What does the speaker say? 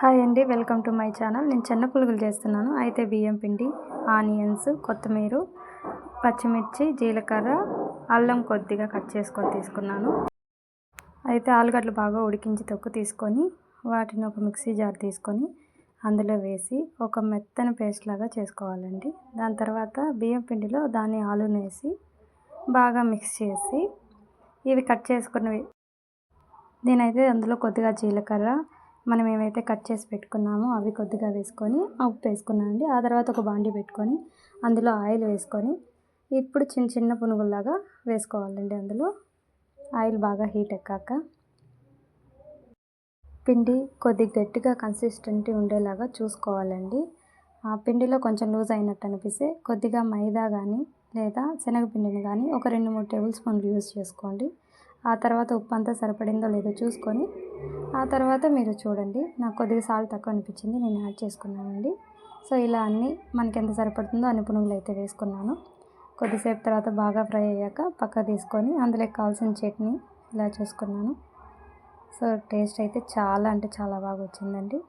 Hi అండి, welcome to my channel. నేను చిన్న పునుగులు చేస్తున్నాను. అయితే బియ్యం పిండి, ఆనియన్స్, కొత్తిమీర, పచ్చిమిర్చి, జీలకర్ర, అల్లం కొద్దిగా కట్ చేసుకొని తీసుకున్నాను. అయితే ఆలుగడ్డలు బాగా ఉడికించి తొక్కు తీసుకొని వాటిని ఒక మిక్సీ జార్ తీసుకొని అందులో వేసి ఒక మెత్తని పేస్ట్ లాగా చేసుకోవాలండి. దాని తర్వాత బియ్యం పిండిలో దాన్ని ఆలుని వేసి బాగా మిక్స్ చేసి ఇవి కట్ చేసుకున్నవి నేనైతే అందులో కొద్దిగా జీలకర్ర, మనం ఏవైతే కట్ చేసి పెట్టుకున్నామో అవి కొద్దిగా వేసుకొని ఉప్పు వేసుకున్నానండి. ఆ తర్వాత ఒక బాండీ పెట్టుకొని అందులో ఆయిల్ వేసుకొని ఇప్పుడు చిన్న చిన్న పునుగుల్లాగా వేసుకోవాలండి. అందులో ఆయిల్ బాగా హీట్ ఎక్కాక పిండి కొద్దిగా గట్టిగా కన్సిస్టెంటీ ఉండేలాగా చూసుకోవాలండి. ఆ పిండిలో కొంచెం లూజ్ అయినట్టు అనిపిస్తే కొద్దిగా మైదా కానీ లేదా శనగపిండిని కానీ ఒక 2-3 టేబుల్ స్పూన్లు యూజ్ చేసుకోండి. ఆ తర్వాత ఉప్పు అంతా సరిపడిందో లేదో చూసుకొని ఆ తర్వాత మీరు చూడండి. నాకు కొద్దిగా సాల్ట్ తక్కువ అనిపించింది, నేను యాడ్ చేసుకున్నానండి. సో ఇలా అన్నీ మనకి ఎంత సరిపడుతుందో అన్ని పునుగులు అయితే వేసుకున్నాను. కొద్దిసేపు తర్వాత బాగా ఫ్రై అయ్యాక పక్క తీసుకొని అందులోకి కావాల్సిన చట్నీ ఇలా చేసుకున్నాను. సో టేస్ట్ అయితే చాలా అంటే చాలా బాగా వచ్చిందండి.